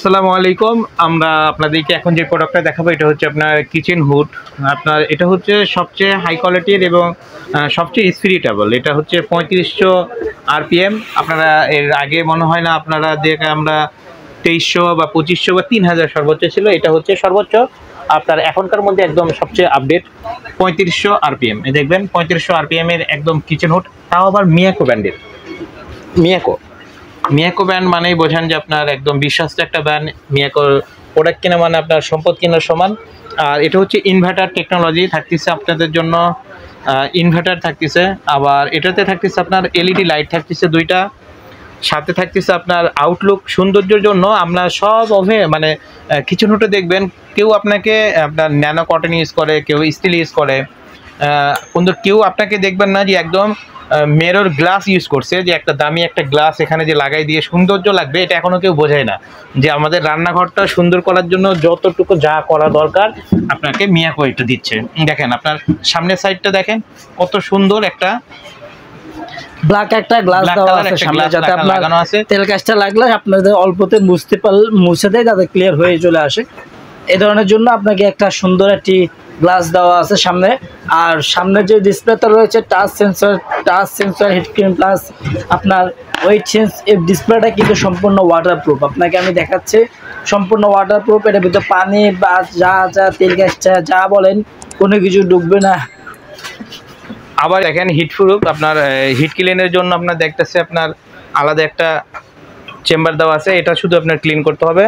আসসালামু আলাইকুম। আমরা আপনাদেরকে এখন যে প্রোডাক্টটা দেখাবো এটা হচ্ছে আপনার কিচেন হুড। আপনার এটা হচ্ছে সবচেয়ে হাই কোয়ালিটির এবং সবচেয়ে স্পিরিটেবল। এটা হচ্ছে 3500 আরপিএম। আপনারা এর আগে মনে হয় না আপনারা দেখে আমরা 2300 বা 2500 বা 3000 সর্বোচ্চ ছিল। এটা হচ্ছে সর্বোচ্চ আপনার এখনকার মধ্যে একদম সবচেয়ে আপডেট 3500 আরপিএম। দেখবেন 3500 আরপিএম এর একদম কিচেন হুড, তাও আবার মিয়াকো ব্র্যান্ডের। মিয়াকো ব্র্যান্ড মানেই বোঝেন যে আপনার একদম বিশ্বস্ত একটা ব্র্যান্ড। মিয়াকোর প্রোডাক্ট কেনা মানে আপনার সম্পদ কেনার সমান। আর এটা হচ্ছে ইনভার্টার টেকনোলজি থাকতেছে আপনাদের জন্য, ইনভার্টার থাকতেছে। আবার এটাতে থাকতেছে আপনার এলইডি লাইট থাকতেছে দুইটা, সাথে থাকতেছে আপনার আউটলুক সৌন্দর্যের জন্য। আমরা সব মানে কিচেন হুডে দেখবেন কেউ আপনাকে আপনার ন্যানো কটন ইউজ করে, কেউ স্টিল ইউজ করে, কিন্তু কেউ আপনাকে দেখবেন না যে একদম মেরর গ্লাস ইউজ করছে, যে একটা দামি একটা গ্লাস এখানে যে লাগাই দিয়ে সৌন্দর্য লাগবে। এটা এখনও কেউ বোঝায় না যে আমাদের রান্নাঘরটা সুন্দর করার জন্য যতটুকু যা করা দরকার আপনাকে মিয়াকো এটা দিচ্ছে। দেখেন আপনার সামনের সাইডটা দেখেন কত সুন্দর একটা ব্ল্যাক একটা গ্লাস দেওয়া আছে সামনে, যাতে আপনার তেল কাজটা লাগলে আপনাদের অল্পতে মুছে দেয়, যাতে ক্লিয়ার হয়ে চলে আসে। এই ধরনের জন্য আপনাকে একটা সুন্দর একটি গ্লাস দেওয়া আছে সামনে। আর সামনে যে ডিসপ্লেটা রয়েছে touch sensor heat cream plus আপনার ওয়েট চেঞ্জ। এই ডিসপ্লেটা কিন্তু সম্পূর্ণ ওয়াটারপ্রুফ। আপনাকে আমি দেখাচ্ছি সম্পূর্ণ ওয়াটারপ্রুফ। এটার ভিতরে পানি বা যা তেল গ্যাসটা যা বলেন কোনো কিছু ডুববে না। আবার দেখেন হিট প্রুফ। আপনার হিট ক্লিনের জন্য আপনার দেখতেছে আপনার আলাদা একটা চেম্বার দেওয়া আছে, এটা শুধু আপনার ক্লিন করতে হবে।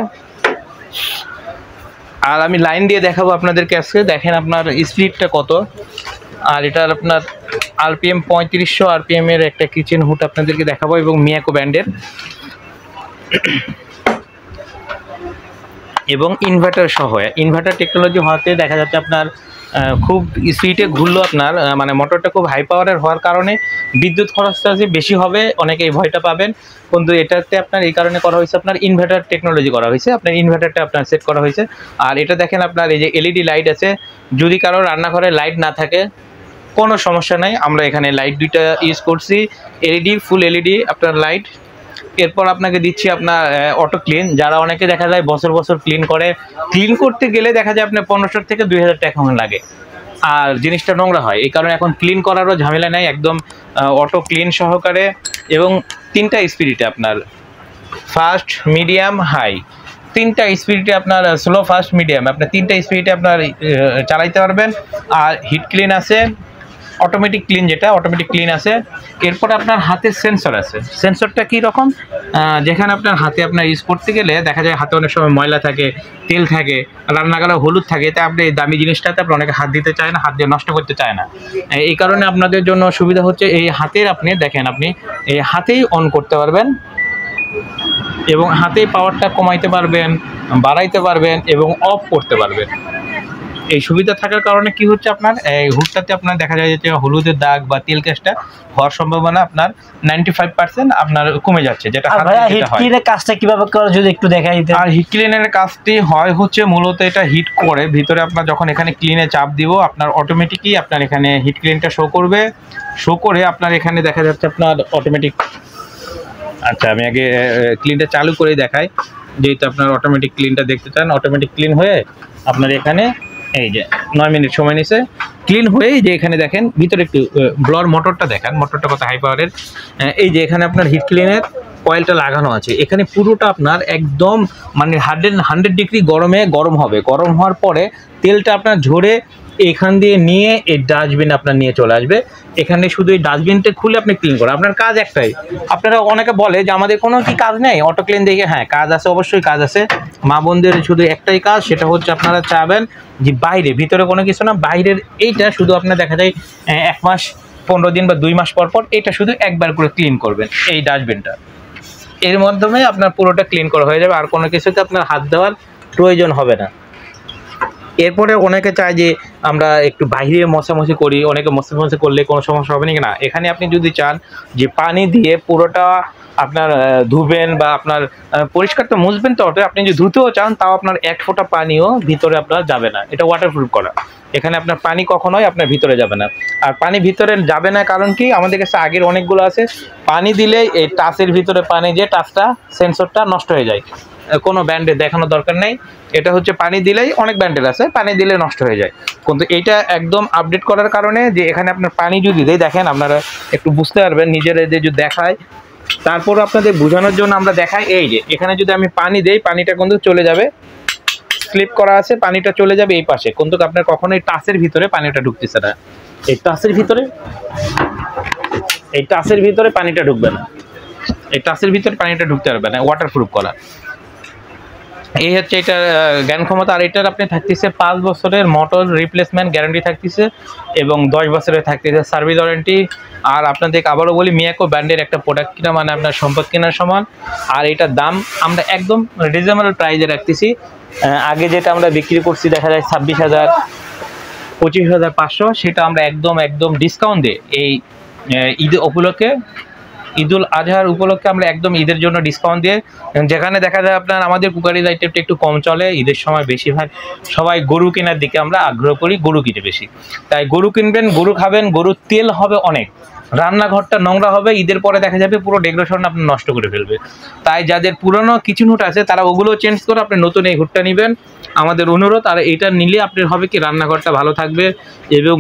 আর আমি লাইন দিয়ে দেখাবো আপনাদেরকে আজকে। দেখেন আপনার স্পিডটা কত। আর এটার আপনার আরপিএম 3500 আরপিএম এর একটা কিচেন হুড আপনাদেরকে দেখাবো, এবং মিয়াকো ব্র্যান্ডের, এবং ইনভার্টার সহ। ইনভার্টার টেকনোলজি হওয়াতে দেখা যাচ্ছে আপনার খুব স্পিডে ঘুরলো আপনার, মানে মোটরটা খুব হাই পাওয়ারের হওয়ার কারণে বিদ্যুৎ খরচটা যে বেশি হবে অনেকে এই ভয়টা পাবেন, কিন্তু এটাতে আপনার এই কারণে করা হয়েছে আপনার ইনভার্টার টেকনোলজি করা হয়েছে। আপনার ইনভার্টারটা আপনার সেট করা হয়েছে। আর এটা দেখেন আপনার এই যে এলইডি লাইট আছে, যদি কারো রান্নাঘরে লাইট না থাকে কোনো সমস্যা নাই, আমরা এখানে লাইট দুইটা ইউজ করছি, এলইডি, ফুল এলইডি আপনার লাইট। এরপর আপনাকে দিচ্ছি আপনার অটো ক্লিন। যারা অনেকে দেখা যায় বছর বছর ক্লিন করে, ক্লিন করতে গেলে দেখা যায় আপনার 1500 থেকে 2000 টাকা লাগে, আর জিনিসটা নোংরা হয়। এই কারণে এখন ক্লিন করারও ঝামেলা নাই, একদম অটো ক্লিন সহকারে। এবং 3টা স্পিডে আপনার ফাস্ট, মিডিয়াম, হাই, 3টা স্পিডে আপনার স্লো, ফাস্ট, মিডিয়াম, আপনার 3টা স্পিডে আপনার চালাইতে পারবেন। আর হিট ক্লিন আছে, অটোমেটিক ক্লিন, যেটা অটোমেটিক ক্লিন আছে। এরপর আপনার হাতের সেন্সর আছে। সেন্সরটা কী রকম, যেখানে আপনার হাতে আপনার ইউজ করতে গেলে দেখা যায় হাতে অনেক সময় ময়লা থাকে, তেল থাকে, রান্নাঘরে হলুদ থাকে, তাই আপনি এই দামি জিনিসটাতে আপনি অনেকে হাত দিতে চায় না, হাত দিয়ে নষ্ট করতে চায় না। এই কারণে আপনাদের জন্য সুবিধা হচ্ছে এই হাতের, আপনি দেখেন আপনি এই হাতেই অন করতে পারবেন, এবং হাতেই পাওয়ারটা কমাইতে পারবেন, বাড়াইতে পারবেন, এবং অফ করতে পারবেন। এই সুবিধা থাকার কারণে কি হচ্ছে আপনার এই হুডটাতে আপনার দেখা যায় যে হলুদের দাগ বা তেল কাজটা হওয়ার সম্ভাবনা আপনার 95% আপনার কমে যাচ্ছে, যেটা হিট ক্লিনের কাজটা কিভাবে করে যদি একটু দেখাই দিতেন। আর হিট ক্লিনের কাজটি হয় হচ্ছে মূলত এটা হিট করে ভিতরে আপনার যখন এখানে ক্লিনে চাপ দিব আপনার অটোমেটিকই আপনার এখানে হিট ক্লিনটা শো করবে। শো করে আপনার এখানে দেখা যাচ্ছে আপনার অটোমেটিক। আচ্ছা, আমি আগে ক্লিনটা চালু করে দেখাই, যেহেতু আপনার অটোমেটিক ক্লিনটা দেখতে চান। অটোমেটিক ক্লিন হয়ে আপনার এখানে এই যে 9 মিনিট সময় নিছে ক্লিন হয়ে, যে এখানে দেখেন ভিতরে একটু ব্লোয়ার মোটরটা দেখেন, মোটরটা কত হাই পাওয়ারের। এই যে এখানে আপনার হিট ক্লিনের কয়েলটা লাগানো আছে, এখানে পুরোটা আপনার একদম মানে 100 ডিগ্রি গরম হবে। গরম হওয়ার পরে তেলটা আপনার ঝরে এখান দিয়ে নিয়ে এই ডাস্টবিন আপনার নিয়ে চলে আসবে। এখানে শুধু এই ডাস্টবিনটা খুলে আপনি ক্লিন করেন, আপনার কাজ একটাই। আপনারা অনেকে বলে যে আমাদের কোনো কি কাজ নেই অটো ক্লিন দেখে, হ্যাঁ কাজ আছে, অবশ্যই কাজ আছে। মা বোনদের শুধু একটাই কাজ, সেটা হচ্ছে আপনারা চাবেন যে বাইরে, ভিতরে কোনো কিছু না, বাইরের এইটা শুধু আপনার দেখা যায় 1 মাস 15 দিন বা 2 মাস পর পর এটা শুধু একবার করে ক্লিন করবেন এই ডাস্টবিনটা। এর মাধ্যমে আপনার পুরোটা ক্লিন করা হয়ে যাবে, আর কোনো কিছুতে আপনার হাত দেওয়ার প্রয়োজন হবে না। এরপরে অনেকে চায় যে আমরা একটু বাইরে মশামশি করি, অনেকে মশামশি করলে কোনো সমস্যা হবে না। এখানে আপনি যদি চান যে পানি দিয়ে পুরোটা আপনার ধুবেন বা আপনার পরিষ্কার তো মুছবেন, তো আপনি যদি ধুতেও চান তাও আপনার 1 ফোঁটা পানিও ভিতরে আপনার যাবে না। এটা ওয়াটারপ্রুফ করা, এখানে আপনার পানি কখনোই আপনার ভিতরে যাবে না। আর পানি ভিতরে যাবে না কারণ কি, আমাদের কাছে আগের অনেকগুলো আছে পানি দিলে এই টাচের ভিতরে পানি যে টাচটা সেন্সরটা নষ্ট হয়ে যায়, কোনো ব্যান্ডেজ দেখানোর দরকার নেই। এটা হচ্ছে পানি দিলেই, অনেক ব্যান্ডেজ আছে পানি দিলে নষ্ট হয়ে যায়, কিন্তু এইটা একদম আপডেট করার কারণে যে এখানে আপনার পানি যদি দেয়, দেখেন আপনারা একটু বুঝতে পারবেন নিজেরা যদি দেখায়, তারপর আপনাদের বোঝানোর জন্য আমরা দেখাই। এই যে এখানে যদি আমি পানি দেই, পানিটা কিন্তু চলে যাবে, স্লিপ করা আছে, পানিটা চলে যাবে এই পাশে, কিন্তু আপনার কখনোই টাচের ভিতরে পানিটা ঢুকতেছে না। এই টাচের ভিতরে পানিটা ঢুকবে না, এই টাচের ভিতরে পানিটা ঢুকতে পারবে না, ওয়াটারপ্রুফ করা। এই হচ্ছে এটার জ্ঞান ক্ষমতা। আর এটার আপনি থাকতেছে 5 বছরের মোটর রিপ্লেসমেন্ট গ্যারান্টি থাকতেছে এবং 10 বছরের থাকতেছে সার্ভিস ওয়ারেন্টি। আর আপনাদের আবারও বলি, মিয়াকো ব্র্যান্ডের একটা প্রোডাক্ট কিনা মানে আপনার সম্পদ কেনার সমান। আর এটার দাম আমরা একদম রিজনেবল প্রাইসে রাখতেছি। আগে যেটা আমরা বিক্রি করছি দেখা যায় 26,000 25,500, সেটা আমরা একদম ডিসকাউন্ট দিয়ে এই ঈদ উপলক্ষে, ঈদুল আজহার উপলক্ষে আমরা একদম ঈদের জন্য ডিসকাউন্ট দিয়ে, যেখানে দেখা যায় আপনার আমাদের কুকারিজ আইটেমটা একটু কম চলে ঈদের সময়, বেশিরভাগ সবাই গরু কেনার দিকে আমরা আগ্রহ করি, গরু কিনে বেশি। তাই গরু কিনবেন, গরু খাবেন, গরুর তেল হবে অনেক, রান্নাঘরটা নোংরা হবে, ঈদের পরে দেখা যাবে পুরো ডেকোরেশন আপনি নষ্ট করে ফেলবে। তাই যাদের পুরনো কিচেন হুড আছে তারা ওগুলো চেঞ্জ করে আপনি নতুন এই হুডটা নেবেন, আমাদের অনুরোধ। আর এটা নিলে আপনার হবে কি, রান্নাঘরটা ভালো থাকবে। এবং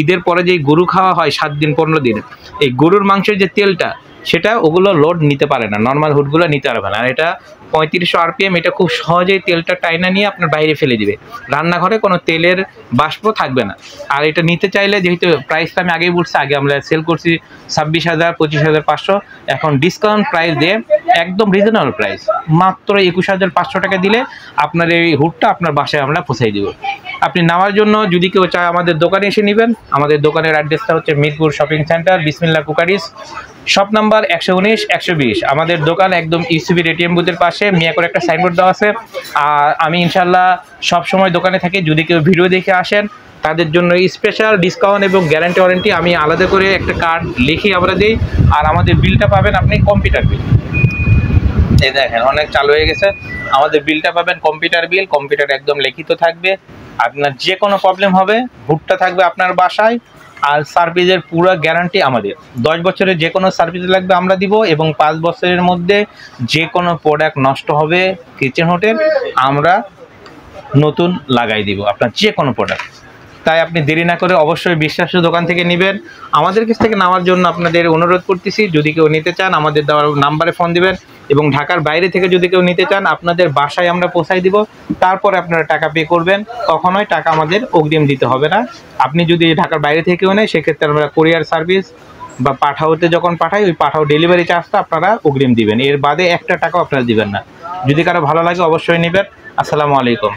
ঈদের পরে যে গরু খাওয়া হয় 7 দিন 15 দিন, এই গরুর মাংসের যে তেলটা, সেটা ওগুলো লোড নিতে পারে না, নর্মাল হুডগুলো নিতে পারবে না। আর এটা 3500 RPM, এটা খুব সহজেই তেলটা টাইনা নিয়ে আপনার বাইরে ফেলে দিবে, রান্নাঘরে কোনো তেলের বাষ্প থাকবে না। আর এটা নিতে চাইলে, যেহেতু প্রাইসটা আমি আগেই বলছি, আগে আমরা সেল করছি 26,000 25,500, এখন ডিসকাউন্ট প্রাইস দিয়ে একদম রিজনেবল প্রাইস মাত্র 21,500 টাকা দিলে আপনার এই হুডটা আপনার বাসায় আমরা পৌঁছাই দেবো। আপনি নেওয়ার জন্য যদি কেউ চায় আমাদের দোকানে এসে নেবেন। আমাদের দোকানের অ্যাড্রেসটা হচ্ছে মিরপুর শপিং সেন্টার, বিসমিল্লাহ কুকারিজ, শপ নাম্বার 119 120। আমাদের দোকান একদম ইসিবি এটিএম বুথের পাশে, মিয়াকোর একটা সাইনবোর্ড দেওয়া আছে। আর আমি ইনশাল্লাহ সব সময় দোকানে থাকি, যদি কেউ ভিডিও দেখে আসেন তাদের জন্য স্পেশাল ডিসকাউন্ট এবং গ্যারান্টি ওয়ারেন্টি আমি আলাদা করে একটা কার্ড লিখে আমরা দিই। আর আমাদের বিলটা পাবেন আপনি কম্পিউটার বিল, এই দেখেন অনেক চালু হয়ে গেছে, আমাদের বিলটা পাবেন কম্পিউটার বিল, কম্পিউটার একদম লিখিত থাকবে। আপনার যে কোনো প্রবলেম হবে, হুডটা থাকবে আপনার বাসায়। আর সার্ভিসের পুরো গ্যারান্টি আমাদের, 10 বছরের যে কোনো সার্ভিস লাগবে আমরা দিব, এবং 5 বছরের মধ্যে যে কোনো প্রোডাক্ট নষ্ট হবে কিচেন হুডের, আমরা নতুন লাগাই দিব আপনার যে কোনো প্রোডাক্ট। তাই আপনি দেরি না করে অবশ্যই বিশ্বাস্য দোকান থেকে নেবেন। আমাদের কাছ থেকে নেওয়ার জন্য আপনাদের অনুরোধ করতেছি, যদি কেউ নিতে চান আমাদের দেওয়ার নাম্বারে ফোন দিবেন, এবং ঢাকার বাইরে থেকে যদি কেউ নিতে চান আপনাদের বাসায় আমরা পৌঁছাই দিব, তারপরে আপনারা টাকা পে করবেন। কখনোই টাকা আমাদের অগ্রিম দিতে হবে না। আপনি যদি ঢাকার বাইরে থেকেও নেয়, সেক্ষেত্রে আমরা কুরিয়ার সার্ভিস বা পাঠাওতে যখন পাঠাই, ওই পাঠাও ডেলিভারি চার্জটা আপনারা অগ্রিম দিবেন, এর বাদে একটা টাকাও আপনারা দিবেন না। যদি কারো ভালো লাগে অবশ্যই নেবেন। আসসালামু আলাইকুম।